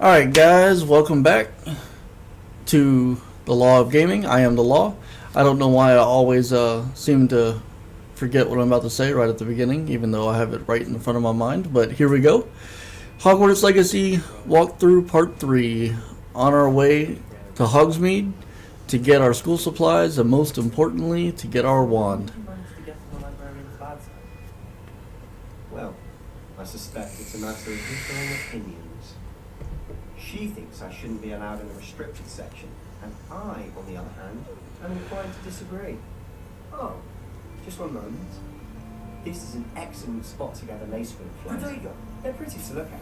Alright guys, welcome back to the Law of Gaming. I am the Law. I don't know why I always seem to forget what I'm about to say right at the beginning, even though I have it right in front of my mind, but here we go. Hogwarts Legacy Walkthrough Part 3. On our way to Hogsmeade to get our school supplies and most importantly to get our wand. Well, I suspect it's a matter of differing opinions. She thinks I shouldn't be allowed in the restricted section, and I, on the other hand, am inclined to disagree. Oh, just one moment. This is an excellent spot to gather lacewing flies. There you go. They're pretty to look at.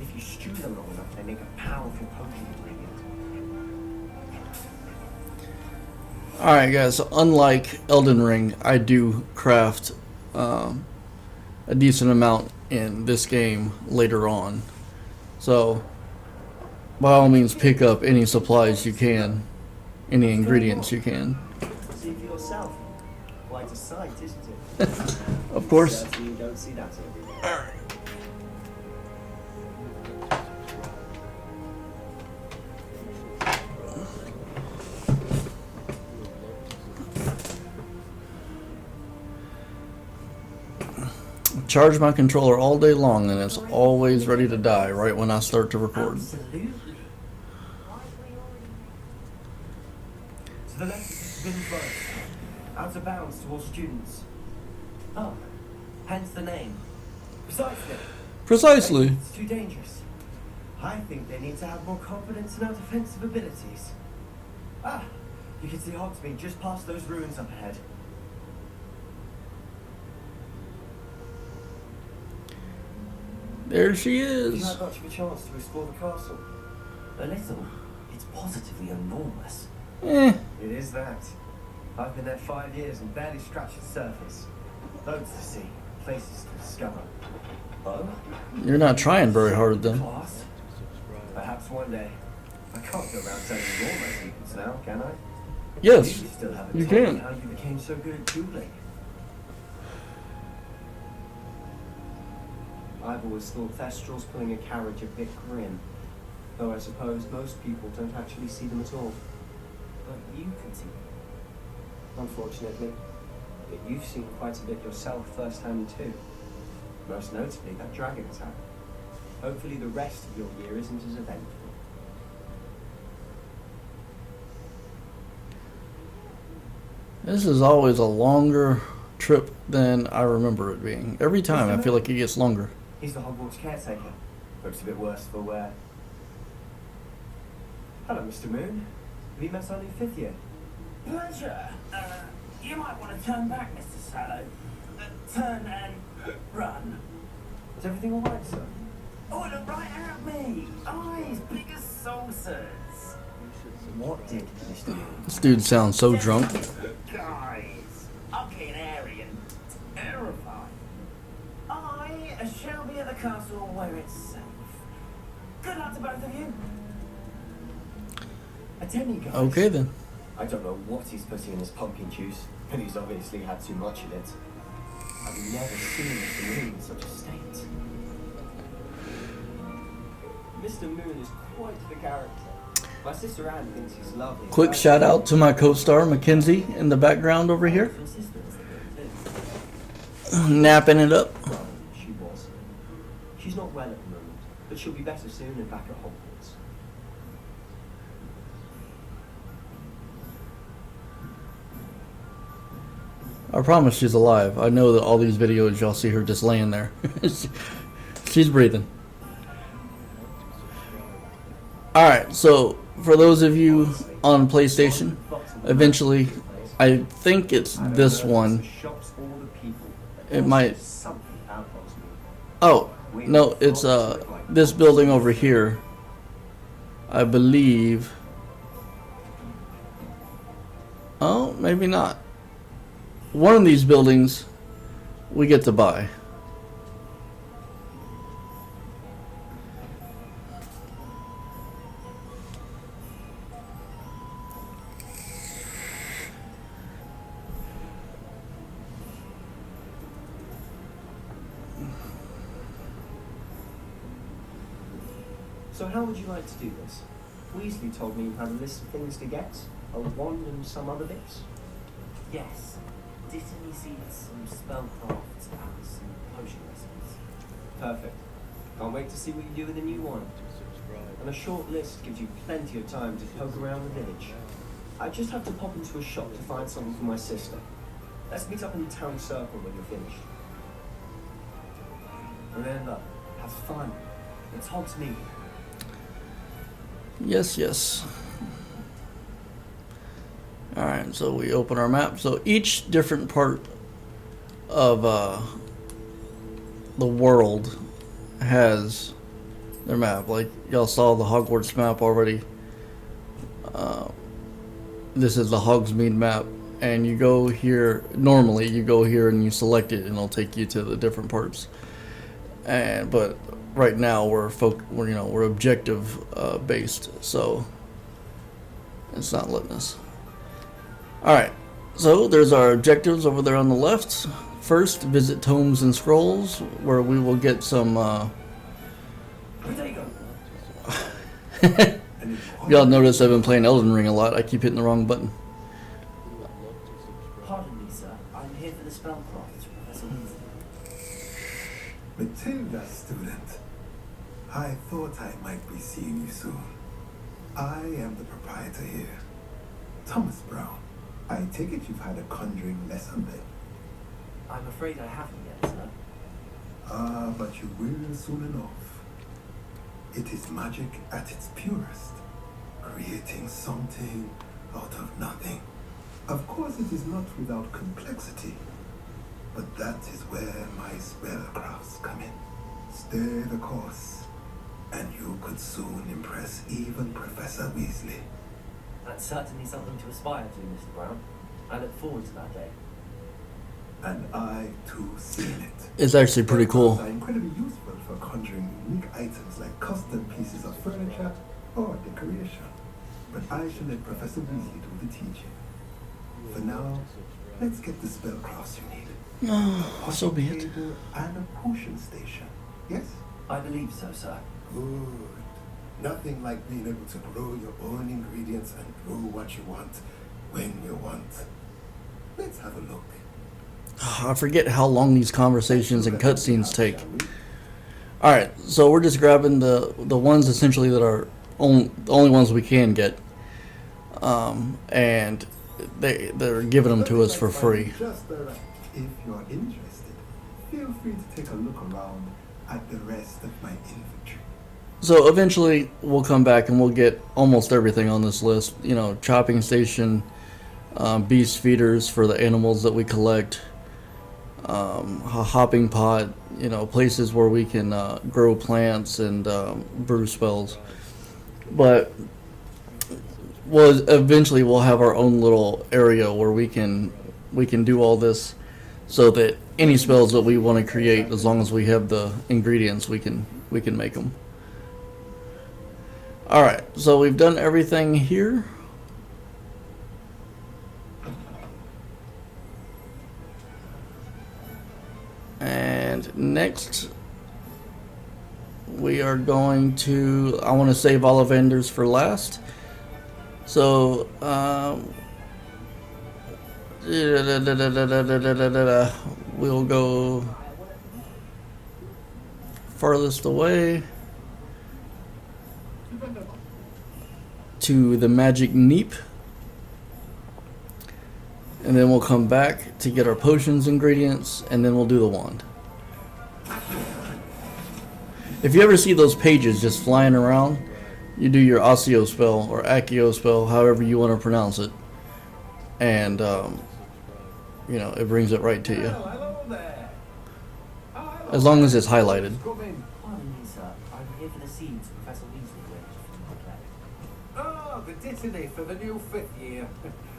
If you stew them long enough, they make a powerful potion ingredient. Alright guys, so unlike Elden Ring, I do craft a decent amount in this game later on. So, by all means pick up any supplies you can, any ingredients you can. See for yourself. Quite a sight, isn't it? Of course. You don't see that every day. Alright. Charge my controller all day long and it's always ready to die right when I start to record. Absolutely. So the left is forbidden growth, out of bounds to all students. Oh, hence the name. Precisely. Precisely. It's too dangerous. I think they need to have more confidence in our defensive abilities. Ah, you can see Hogsmeade just past those ruins up ahead. There she You is. had much of a chance to explore the castle. A little. It's positively enormous. Eh, It is that. I've been there 5 years and barely scratched the surface. Loads to see, places to discover. Oh? you're not trying very hard then. Class? Perhaps one day. I can't go around telling you all my secrets now, can I? Yes, You still haven't you told can. me how you became so good at dueling. I've always thought Thestral's pulling a carriage a bit grim, though I suppose most people don't actually see them at all. But you can see them. Unfortunately. But you've seen quite a bit yourself firsthand too. Most notably that dragon attack. Hopefully the rest of your year isn't as eventful. This is always a longer trip than I remember it being. Every time I feel like it gets longer. He's the Hogwarts caretaker. Looks a bit worse for wear. Hello, Mr. Moon. Have you met our new 5th year? Pleasure. You might want to turn back, Mr. Sallow. Turn and run. Is everything alright, sir? Oh, look right at me. Eyes big as saucers. What did Mr. Moon? This dude sounds so drunk. Guys, ugly and airy and terrifying. I shall be at the castle where it's safe. Good luck to both of you. A demigod. Okay then. I don't know what he's putting in his pumpkin juice, but he's obviously had too much of it. I've never seen Mr. Moon in such a state. Mr. Moon is quite the character. My sister Anne thinks he's lovely. Quick shout out to my co-star Mackenzie in the background over here. Your sister is good too. Napping it up. Well, she was. She's not well at the moment, but she'll be better soon and back at Hogwarts. I promise she's alive. I know that all these videos y'all see her just laying there. She's breathing. Alright, so for those of you on PlayStation, eventually, I think it's this one. It might... Oh, no, it's this building over here. I believe... Oh, maybe not. One of these buildings we get to buy. So how would you like to do this? Weasley told me you had a list of things to get, a wand and some other bits. Yes. Destiny seeds, some spellcrafts, and some potion recipes. Perfect. Can't wait to see what you do with the new wand. And a short list gives you plenty of time to poke around the village. I just have to pop into a shop to find something for my sister. Let's meet up in the town circle when you're finished. Remember, have fun. It's Hogsmeade. Yes, yes. Alright, so we open our map. So each different part of the world has their map. Like, y'all saw the Hogwarts map already. This is the Hogsmeade map. And you go here, normally you go here and you select it and it'll take you to the different parts. But right now we're objective based, so it's not letting us. Alright, so there's our objectives over there on the left. First, visit Tomes and Scrolls, where we will get some y'all notice I've been playing Elden Ring a lot. I keep hitting the wrong button. Pardon me, sir. I'm here for the spellcrafts, Professor Weasley. Matilda, student. I thought I might be seeing you soon. I am the proprietor here, Thomas Brown. I take it you've had a conjuring lesson then? I'm afraid I haven't yet, sir. Ah, but you will soon enough. It is magic at its purest, creating something out of nothing. Of course, it is not without complexity, but that is where my spellcrafts come in. Stay the course, and you could soon impress even Professor Weasley. That's certainly something to aspire to, Mr. Brown. I look forward to that day. And I too seen it. It's actually pretty cool. Spellcrafts are incredibly useful for conjuring unique items like custom pieces of furniture or decoration. But I shall let Professor Weasley do the teaching. For now, let's get the spellcrafts you need. Oh, so be it. Table and a potion station. Yes? I believe so, sir. Good. Nothing like being able to grow your own ingredients and grow what you want when you want. Let's have a look. I forget how long these conversations and cutscenes take. Alright, so we're just grabbing the ones essentially that are the only ones we can get. And they're giving them to us for free. Just right. If you're interested, feel free to take a look around at the rest of my inventory. So eventually we'll come back and we'll get almost everything on this list. You know, chopping station, beast feeders for the animals that we collect, a hopping pot, you know, places where we can grow plants and brew spells. But eventually we'll have our own little area where we can do all this, so that any spells that we want to create, as long as we have the ingredients, we can make them. Alright, so we've done everything here. And next, we are going to, I want to save Ollivanders for last. So, we'll go farthest away to the magic neep, and then we'll come back to get our potions ingredients, and then we'll do the wand. If you ever see those pages just flying around, you do your Accio spell or Accio spell, however you want to pronounce it, and you know, it brings it right to you, Hello there. as long as it's highlighted. Pardon me, sir. I'm here for the seeds Professor Weasley arranged for me to collect. Oh, the Destiny for the new 5th year.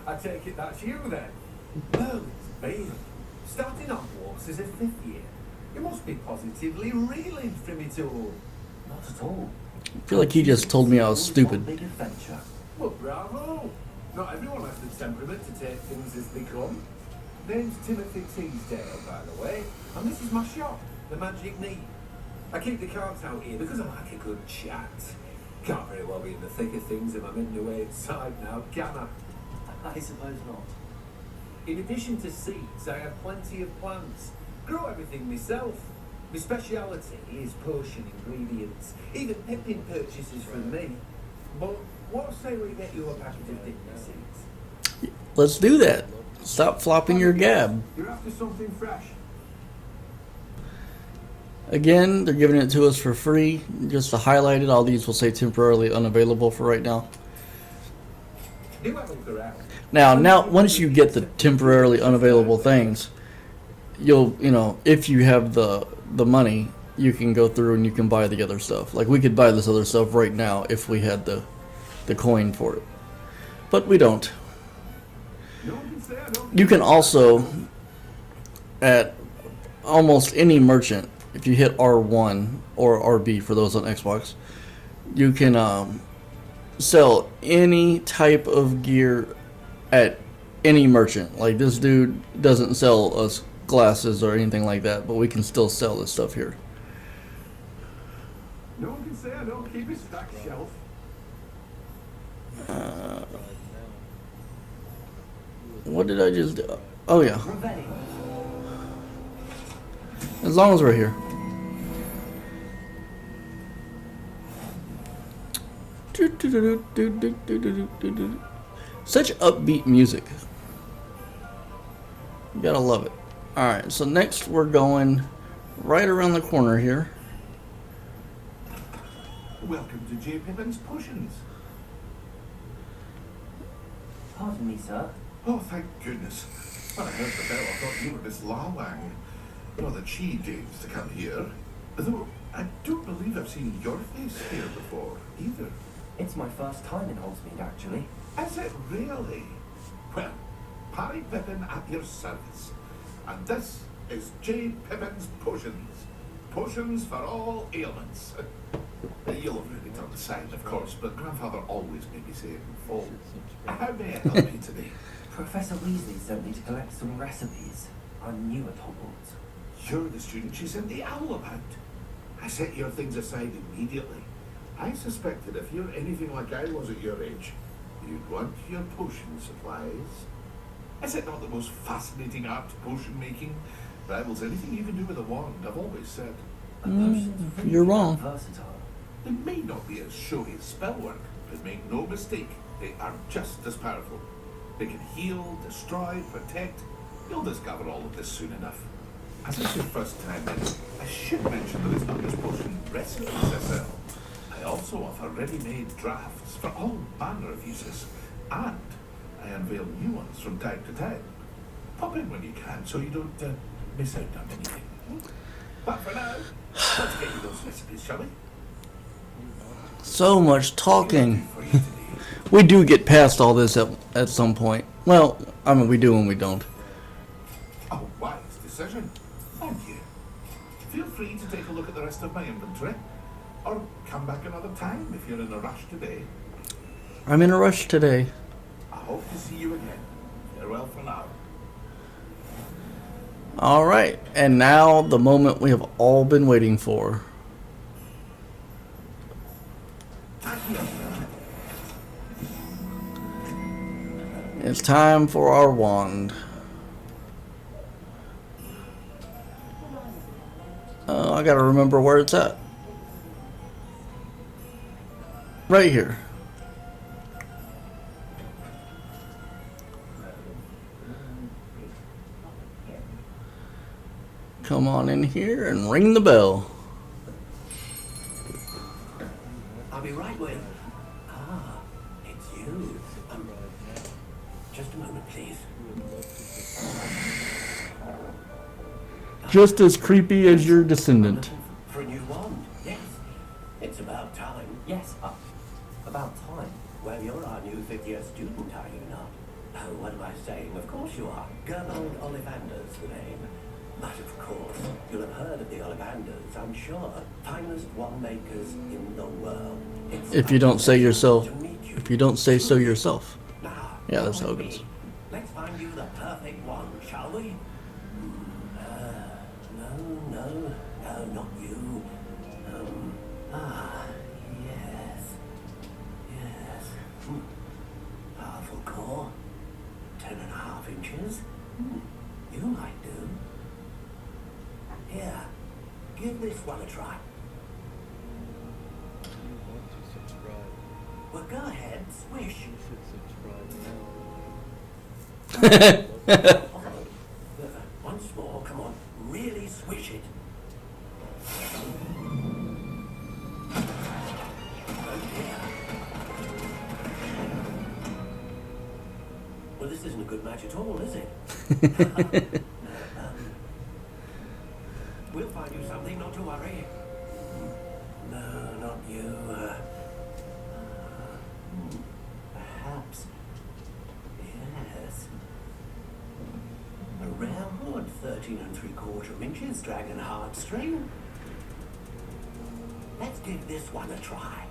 I take it that's you then. Well, it's been. Starting Hogwarts as a 5th year. You must be positively reeling from it all. Not at all. I feel like he just told me I was One stupid. big adventure. Well, bravo. Not everyone has the temperament to take things as they come. Name's Timothy Teasdale, by the way, and this is my shop, the Magic Neep. I keep the carts out here because I like a good chat. Can't very well be in the thick of things if I'm in the way inside now, can I? I suppose not. In addition to seeds, I have plenty of plants. Grow everything myself. My speciality is potion ingredients. Even Pippin purchases from me. But what say we get you a packet of dipping seeds? Let's do that. Stop flopping your gab. You're after something fresh. Again, they're giving it to us for free. Just to highlight it, all these will say temporarily unavailable for right now. Do have a look around. Now, once you get the temporarily unavailable things, you'll, if you have the money, you can go through and you can buy the other stuff. Like, we could buy this other stuff right now if we had the coin for it. But we don't. You can also, at almost any merchant, if you hit R1 or RB for those on Xbox, you can sell any type of gear at any merchant. Like, this dude doesn't sell us glasses or anything like that, but we can still sell this stuff here. No one can say I don't keep a stacked shelf. What did I just do? Oh yeah. As long as we're here. Such upbeat music. You gotta love it. Alright, so next we're going right around the corner here. Welcome to J. Pippin's Potions. Pardon me, sir. Oh, thank goodness. When I heard the bell, I thought you were Miss Lawang. Not that she deigns to come here. Though, I don't believe I've seen your face here before, either. It's my first time in Hogsmeade, actually. Is it really? Well, Parry Pippin at your service. And this is J. Pippin's Potions. Potions for all ailments. You'll have read it on the sign, of course, but Grandfather always made me say it in full. How may I help you today? Professor Weasley sent me to collect some recipes. I'm new at Hogwarts. You're the student she sent the owl about. I set your things aside immediately. I suspected if you're anything like I was at your age, you'd want your potion supplies. Is it not the most fascinating art, potion making? Rivals anything you can do with a wand, I've always said. You're wrong. Versatile. They may not be as showy as spellwork, but make no mistake, they are just as powerful. They can heal, destroy, protect. You'll discover all of this soon enough. As it's your first time in, I should mention that it's not just potion recipes I sell. I also offer ready-made drafts for all manner of uses, and I unveil new ones from time to time. Pop in when you can so you don't miss out on anything. But for now, let's get you those recipes, shall we? So much talking. For you today. We do get past all this at some point. Well, I mean, we do and we don't. A wise decision. Thank you. Feel free to take a look at the rest of my inventory. Or come back another time if you're in a rush today. I'm in a rush today. I hope to see you again. Farewell for now. Alright, and now the moment we have all been waiting for. It's time for our wand. I gotta remember where it's at. Right here. Come on in here and ring the bell. I'll be right with. Ah, it's you. Just a moment, please. Just as creepy as your descendant. For a new wand, yes. It's about time. Yes, about time. Well, you're our new fifth-year student, are you not? Oh, what am I saying? Of course you are. Gerbold Ollivander's the name. But of course, you'll have heard of the Ollivanders, I'm sure. Finest wand makers in the world. It's If you don't say yourself, to meet you. if you don't say so yourself. Now, Yeah, that's come how it with goes. me. Let's find you the perfect one, shall we? No, not you. Yes. this one a try. Well, go ahead, swish. Once more, come on, really swish it. Oh dear. Well, this isn't a good match at all, is it? We'll find you something, not to worry. No, not you. Perhaps. Yes. A rare wood, 13 3/4 inches, dragon heartstring. Let's give this one a try.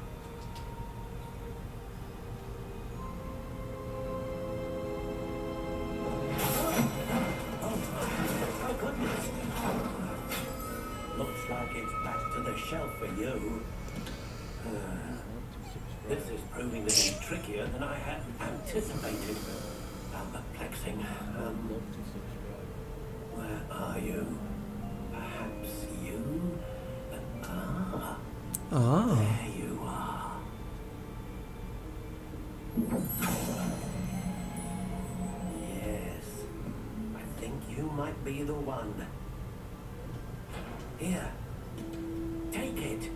Oh, goodness. Looks like it's back to the shelf for you. This is proving to be trickier than I had anticipated. Perplexing. Where are you? Perhaps you? There you are. Yes. I think you might be the one. Here. Take it.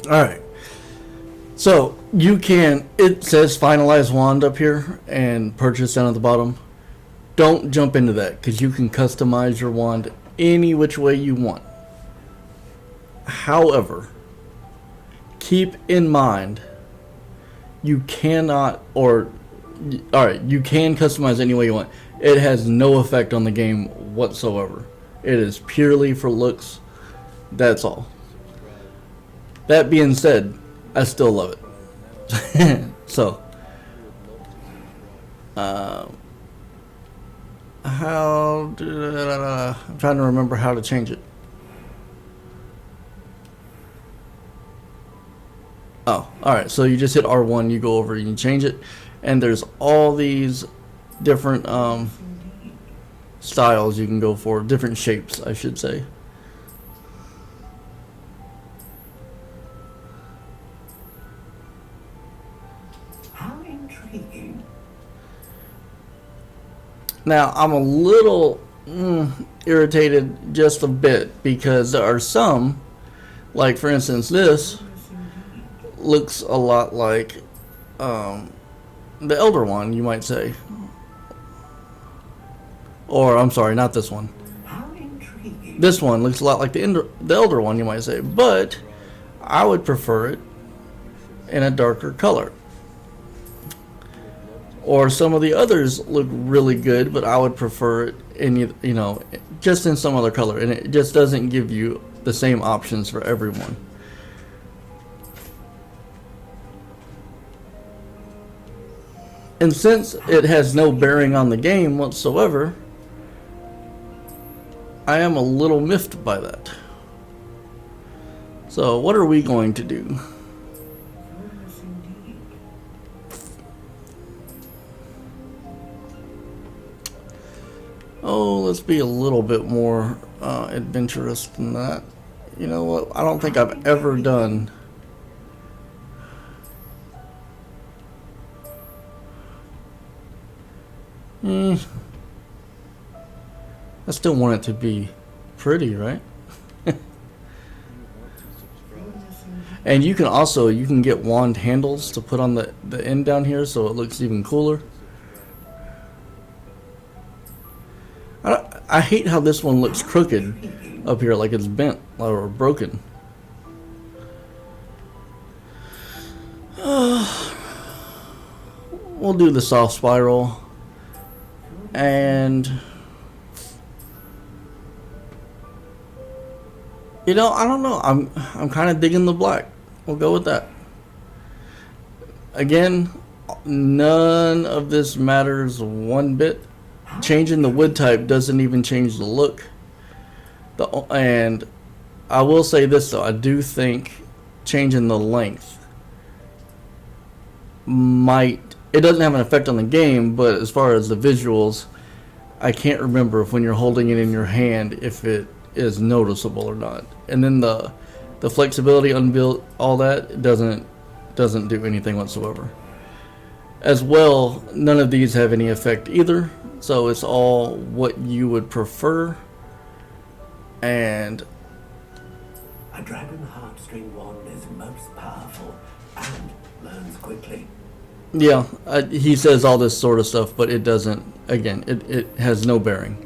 Alright. So, you can, it says finalize wand up here and purchase down at the bottom. Don't jump into that because you can customize your wand any which way you want. However, keep in mind you cannot, alright, you can customize any way you want. It has no effect on the game whatsoever. It is purely for looks. That's all. That being said, I still love it. So, I'm trying to remember how to change it. Oh, alright, so you just hit R1, you go over and you change it, and there's all these different styles you can go for, different shapes, I should say. How intriguing. Now, I'm a little irritated just a bit because there are some, like for instance this, looks a lot like the Elder one, you might say. Or, I'm sorry, not this one. How intriguing. This one looks a lot like the Elder one, you might say. But, I would prefer it in a darker color. Or some of the others look really good, but I would prefer it in, you know, just in some other color. And it just doesn't give you the same options for everyone. And since it has no bearing on the game whatsoever, I am a little miffed by that. So, what are we going to do? Oh, let's be a little bit more adventurous than that. You know what? I don't think I've ever done... I still want it to be pretty, right? And you can also, you can get wand handles to put on the end down here so it looks even cooler. I hate how this one looks crooked up here, like it's bent or broken. We'll do the soft spiral. And you know, I don't know. I'm kind of digging the black. We'll go with that. Again, none of this matters one bit. Changing the wood type doesn't even change the look. And I will say this though, I do think changing the length might, it doesn't have an effect on the game, but as far as the visuals, I can't remember if when you're holding it in your hand if it is noticeable or not. And then the flexibility, unbuilt, all that doesn't do anything whatsoever. As well, none of these have any effect either, so it's all what you would prefer. And A dragon heartstring wand is most powerful and learns quickly. yeah, he says all this sort of stuff, but it doesn't, again, it has no bearing.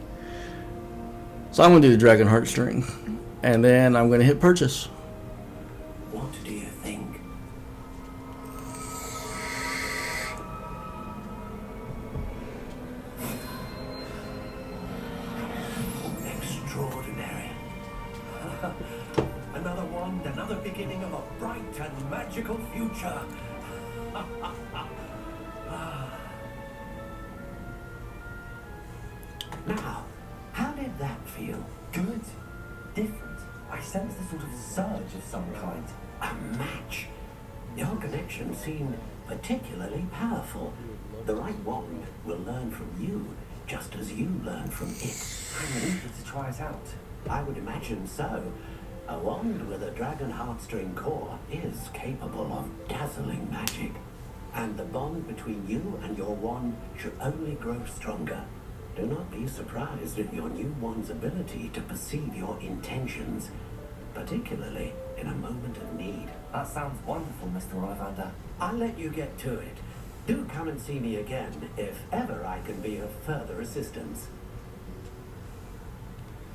So I'm going to do the dragon heartstring, and then I'm going to hit purchase. What do you think? Extraordinary. Another wand, another beginning of a bright and magical future. Now, how did that feel? Good. Different. I sensed a sort of surge of some kind. A match. Your connection seemed particularly powerful. The right wand will learn from you, just as you learn from it. I'm eager to try it out. I would imagine so. A wand with a dragon heartstring core is capable of dazzling magic. And the bond between you and your wand should only grow stronger. Do not be surprised at your new wand's ability to perceive your intentions, particularly in a moment of need. That sounds wonderful, Mr. Ollivander. I'll let you get to it. Do come and see me again if ever I can be of further assistance.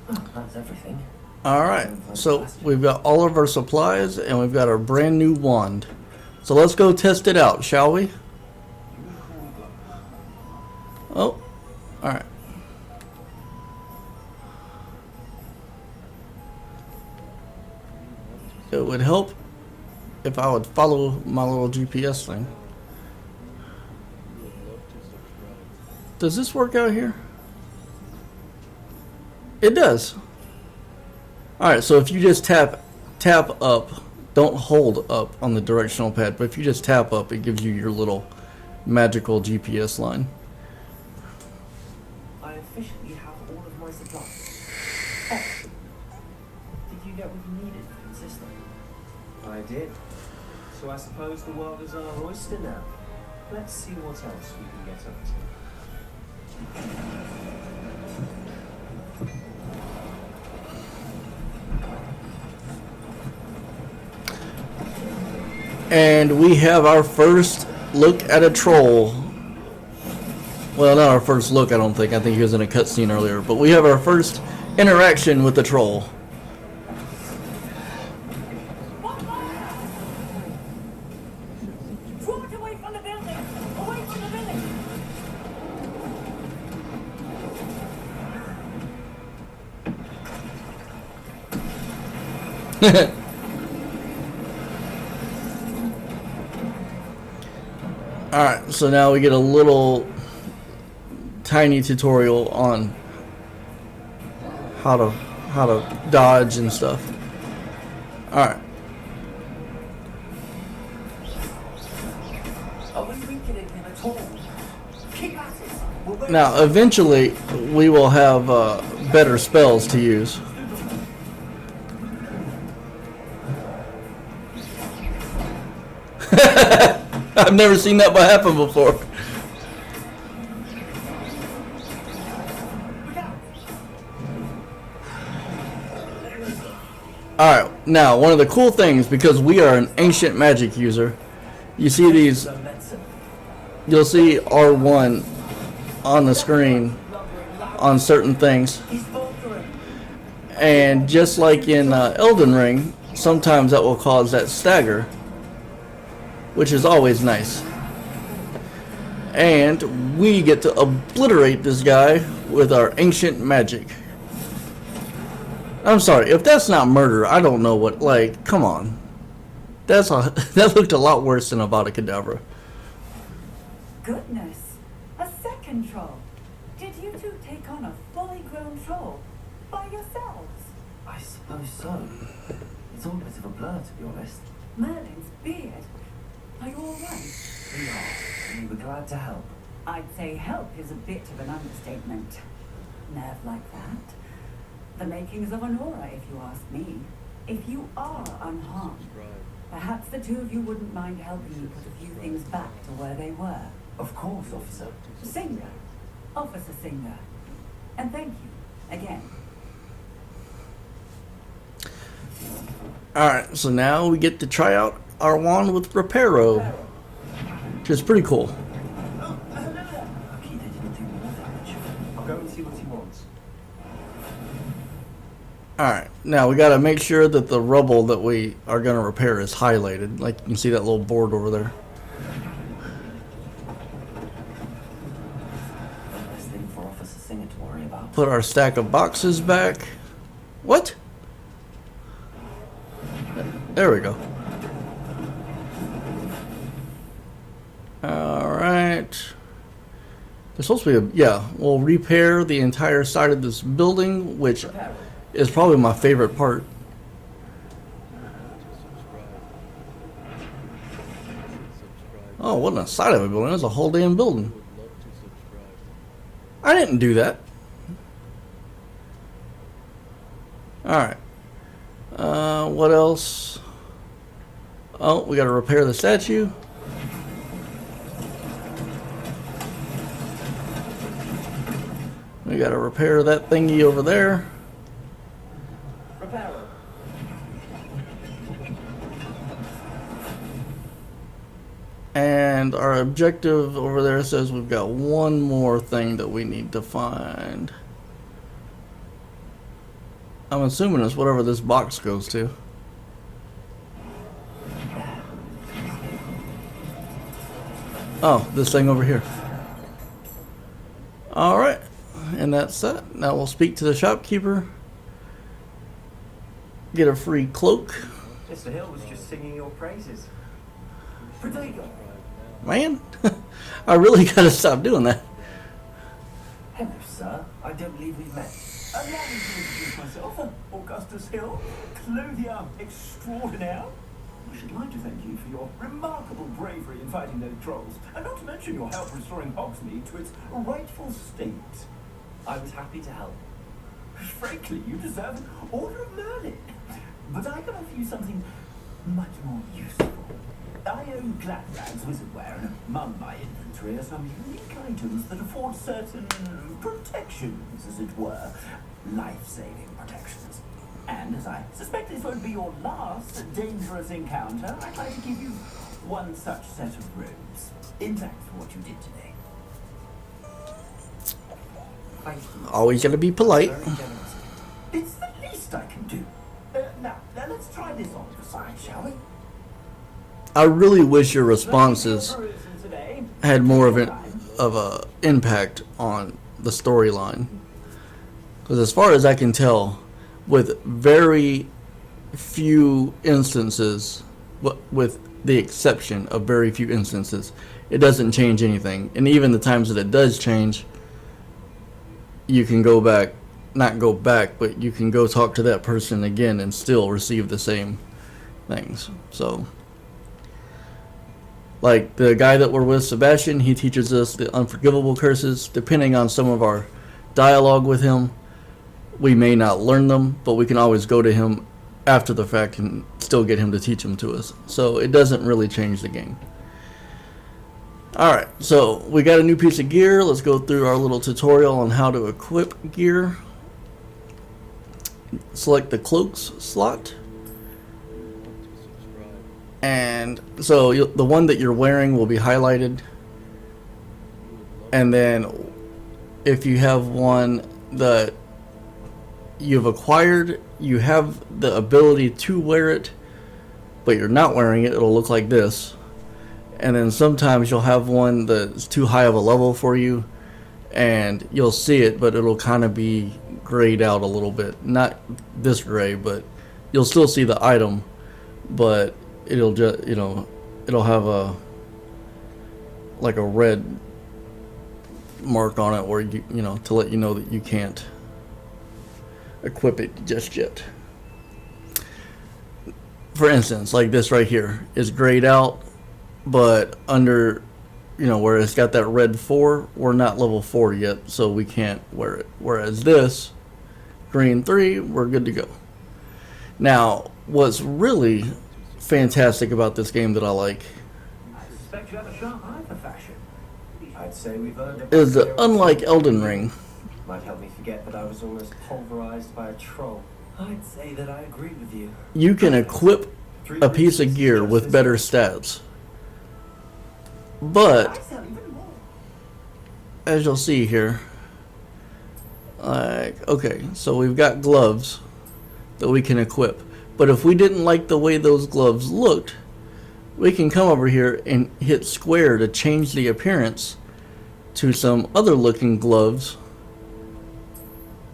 Oh, that's everything. Alright, so we've got all of our supplies, and we've got our brand new wand. So let's go test it out, shall we? Oh, alright. It would help if I would follow my little GPS thing. Does this work out here? It does. Alright, so if you just tap up, don't hold up on the directional pad, but if you just tap up, it gives you your little magical GPS line. I officially have all of my supplies. Oh. Did you get what you needed from the system? I did. So I suppose the world is our oyster now. Let's see what else we can get up to. And we have our first look at a troll. Well, not our first look, I don't think. I think he was in a cutscene earlier. But we have our first interaction with the troll. Draw it away from the building! Away from the village! Alright, so now we get a little tiny tutorial on how to dodge and stuff. Alright. Are we weakening him at all? Keep at it. We'll wait. Now, eventually, we will have better spells to use. I've never seen that happen before. Alright, now, one of the cool things, because we are an ancient magic user, you see these, you'll see R1 on the screen on certain things. And just like in Elden Ring, sometimes that will cause that stagger, which is always nice. And we get to obliterate this guy with our ancient magic. I'm sorry, if that's not murder, I don't know what, like, come on. That looked a lot worse than Avada Kedavra. Goodness! A second troll! Did you two take on a fully grown troll by yourselves? I suppose so. It's all a bit of a blur, to be honest. Merlin's beard. Are you alright? We are. We were glad to help. I'd say help is a bit of an understatement. nerve like that. The makings of an aura, if you ask me. If you are unharmed, perhaps the two of you wouldn't mind helping me put a few things back to where they were. Of course, officer. Singer. Officer Singer. And thank you, again. Alright, so now we get to try out our wand with Reparo, which is pretty cool. Oh, hello there. Lucky they didn't do more damage. I'll go and see what he wants. Alright, now we gotta make sure that the rubble that we are gonna repair is highlighted. Like you can see that little board over there. One less thing for Officer Singer to worry about. Put our stack of boxes back. What? There we go. Alright. There's supposed to be a... Yeah, we'll repair the entire side of this building, which is probably my favorite part. Oh, wasn't a side of a building. It was a whole damn building. I didn't do that. Alright. What else? Oh, we gotta repair the statue. We gotta repair that thingy over there. Reparo. And our objective over there says we've got one more thing that we need to find. I'm assuming it's whatever this box goes to. Oh, this thing over here. Alright, and that's that. Now we'll speak to the shopkeeper. Get a free cloak. Mr. Hill was just singing your praises. Potato. Man, I really gotta stop doing that. Hello, sir. I don't believe we've met. Allow me to introduce myself, Augustus Hill, clothier extraordinaire. I should like to thank you for your remarkable bravery in fighting those trolls, and not to mention your help restoring Hogsmeade to its rightful state. I was happy to help. Frankly, you deserve an Order of Merlin. But I can offer you something much more useful. I own Gladrag's wizardware, and among my inventory are some unique items that afford certain protections, as it were. Life-saving protections. And as I suspect this won't be your last dangerous encounter, I'd like to give you one such set of robes. In fact, for what you did today. Thank you. Always gotta be polite. Very generous. It's the least I can do. Now, let's try this on for size, shall we? I really wish your responses had more of a impact on the storyline. Because as far as I can tell, with very few instances, with the exception of very few instances, it doesn't change anything. And even the times that it does change, you can go back, not go back, but you can go talk to that person again and still receive the same things. So, like the guy that we're with, Sebastian, he teaches us the unforgivable curses. Depending on some of our dialogue with him, we may not learn them, but we can always go to him after the fact and still get him to teach them to us. So it doesn't really change the game. Alright, so we got a new piece of gear. Let's go through our little tutorial on how to equip gear. Select the cloaks slot. And so the one that you're wearing will be highlighted. And then if you have one that you've acquired, you have the ability to wear it, but you're not wearing it, it'll look like this. And then sometimes you'll have one that's too high of a level for you, and you'll see it, but it'll kind of be grayed out a little bit. Not this gray, but you'll still see the item, but it'll just, it'll have a like a red mark on it where to let you know that you can't equip it just yet. For instance, like this right here is grayed out, but under you know, where it's got that red 4, we're not level 4 yet, so we can't wear it. Whereas this, green 3, we're good to go. Now, what's really fantastic about this game that I like I suspect you have a sharp eye for fashion. I'd say we've earned a is that unlike Elden Ring, Might help me forget that I was almost pulverized by a troll. I'd say that I agree with you. you can equip a piece of gear with better stats. But, as you'll see here, like, okay, so we've got gloves that we can equip. But if we didn't like the way those gloves looked, we can come over here and hit square to change the appearance to some other looking gloves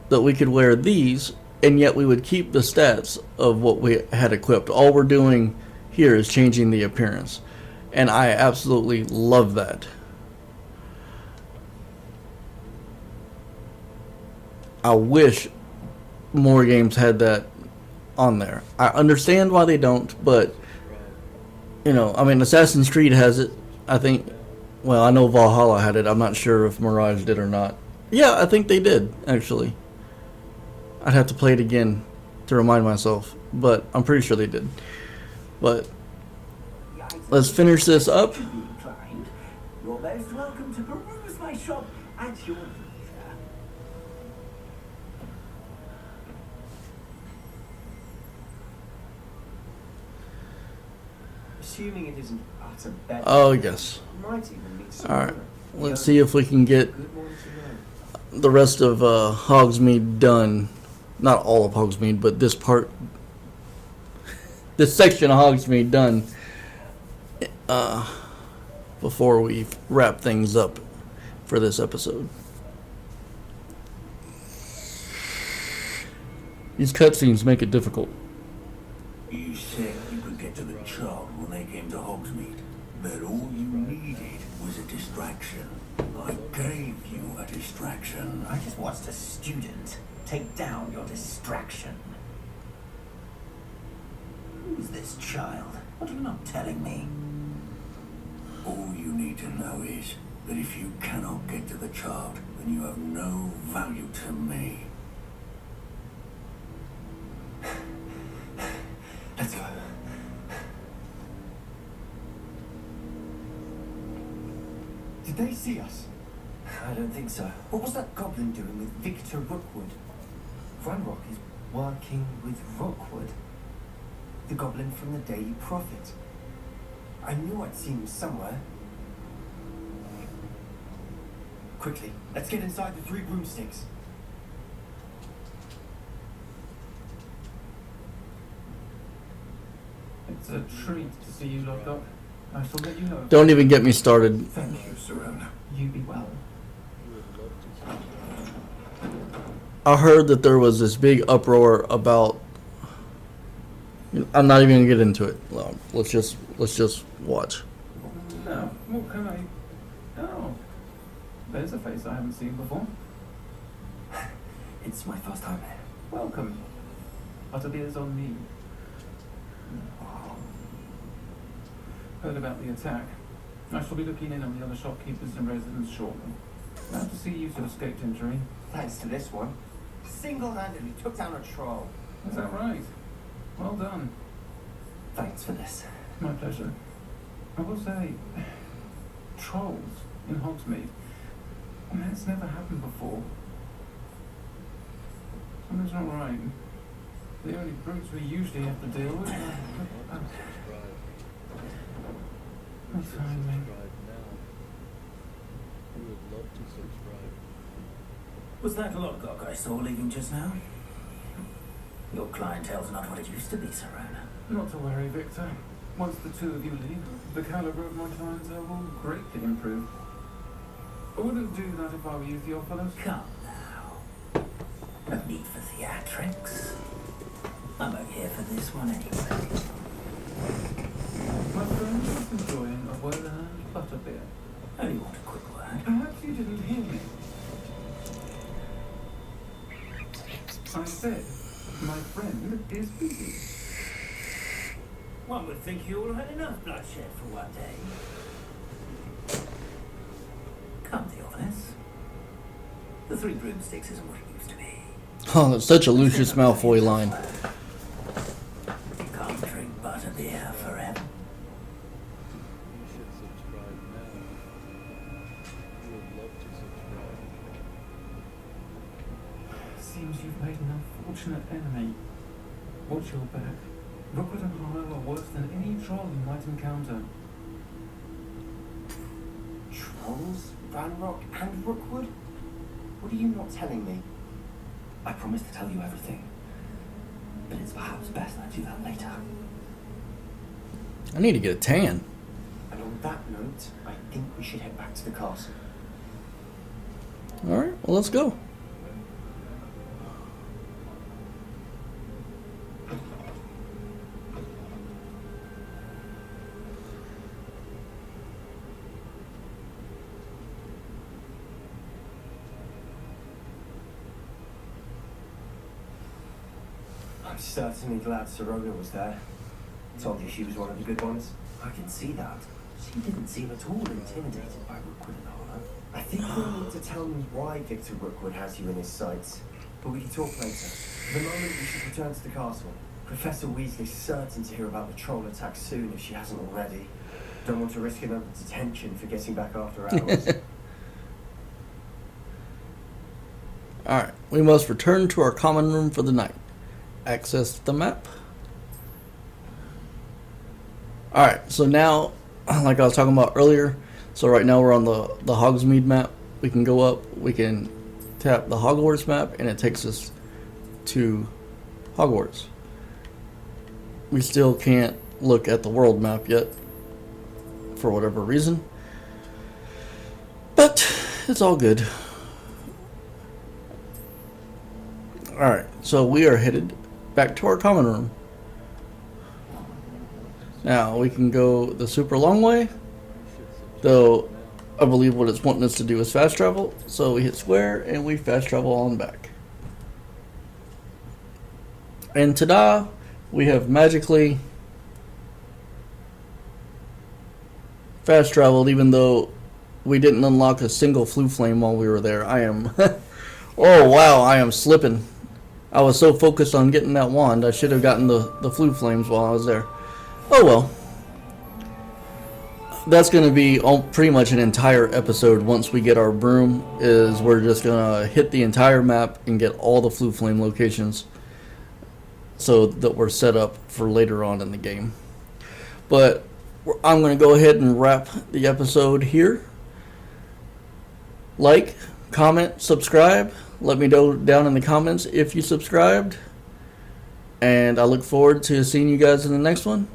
that we could wear these, and yet we would keep the stats of what we had equipped. All we're doing here is changing the appearance, and I absolutely love that. I wish more games had that on there. I understand why they don't, but you know, I mean, Assassin's Creed has it. I think, well, I know Valhalla had it. I'm not sure if Mirage did or not. Yeah, I think they did, actually. I'd have to play it again to remind myself, but I'm pretty sure they did. But let's finish this up. You're most welcome to peruse my shop at your leisure. Assuming it isn't utter bed. Oh, yes. Might even be some Alright, other. let's see if we can get Good one to know. the rest of Hogsmeade done. Not all of Hogsmeade, but this part, this section of Hogsmeade done before we wrap things up for this episode. These cutscenes make it difficult. You said you could get to the child when they came to Hogsmeade, but all you needed was a distraction. I gave you a distraction. I just watched a student take down your distraction. Who's this child? What are you not telling me? All you need to know is that if you cannot get to the child, then you have no value to me. Let's go. Did they see us? I don't think so. What was that goblin doing with Victor Rookwood? Ranrock is working with Rookwood, the goblin from the Daily Prophet. I knew I'd seen him somewhere. Quickly, let's get inside the 3 broomsticks. It's a treat to see you locked up. I shall let you know. Don't even get me started. Thank you, Serona. You be well. I heard that there was this big uproar about. I'm not even gonna get into it. Well, let's just watch. No, what can I? Oh, there's a face I haven't seen before. It's my first time here. Welcome. Butterbeer's on me. Heard about the attack. I shall be looking in on the other shopkeepers and residents shortly. Glad to see you two escaped injury. Thanks to this one. Single-handedly took down a troll. Is that right? Well done. Thanks for this. My pleasure. I will say, trolls in Hogsmeade. That's never happened before. Something's not right. The only brutes we usually have to deal with are... That's fine, mate. Was that Lodgok I saw leaving just now? Your clientele's not what it used to be, Serona. Not to worry, Victor. Once the two of you leave, the caliber of my clientele will greatly improve. I wouldn't do that if I were you, Theophilus. Come now. No need for theatrics. I'm not here for this one anyway. My friend was enjoying a well-earned butterbeer. Only want a quick word. Perhaps you didn't hear me. I said, my friend is busy. One would think you all had enough bloodshed for one day. Come to be honest, the Three Broomsticks isn't what it used to be. Oh, that's such a Lucius Malfoy line. You can't drink butterbeer forever. Seems you've made an unfortunate enemy. Watch your back. Rookwood and Harlow are worse than any troll you might encounter. Trolls? Ranrock and Rookwood? What are you not telling me? I promise to tell you everything, but it's perhaps best I do that later. I need to get a tan. And on that note, I think we should head back to the castle. Alright, well, let's go. I'm certainly glad Serona was there. Told you she was one of the good ones. I can see that. She didn't seem at all intimidated by Rookwood and Harlow. I think you'll need to tell me why Victor Rookwood has you in his sights. But we can talk later. For the moment, we should return to the castle. Professor Weasley's certain to hear about the troll attack soon if she hasn't already. Don't want to risk another detention for getting back after hours. Alright, we must return to our common room for the night. Access the map. Alright, so now, like I was talking about earlier, so right now we're on the Hogsmeade map. We can go up, we can tap the Hogwarts map, and it takes us to Hogwarts. We still can't look at the world map yet, for whatever reason. But, it's all good. Alright, so we are headed back to our common room. Now, we can go the super long way, though I believe what it's wanting us to do is fast travel. So we hit square and we fast travel on back. And ta-da! We have magically fast traveled, even though we didn't unlock a single flue flame while we were there. I am... oh wow, I am slipping. I was so focused on getting that wand, I should have gotten the flue flames while I was there. Oh well. That's going to be pretty much an entire episode once we get our broom, is we're just going to hit the entire map and get all the flue flame locations so that we're set up for later on in the game. But I'm going to go ahead and wrap the episode here. Like, comment, subscribe. Let me know down in the comments if you subscribed. And I look forward to seeing you guys in the next one.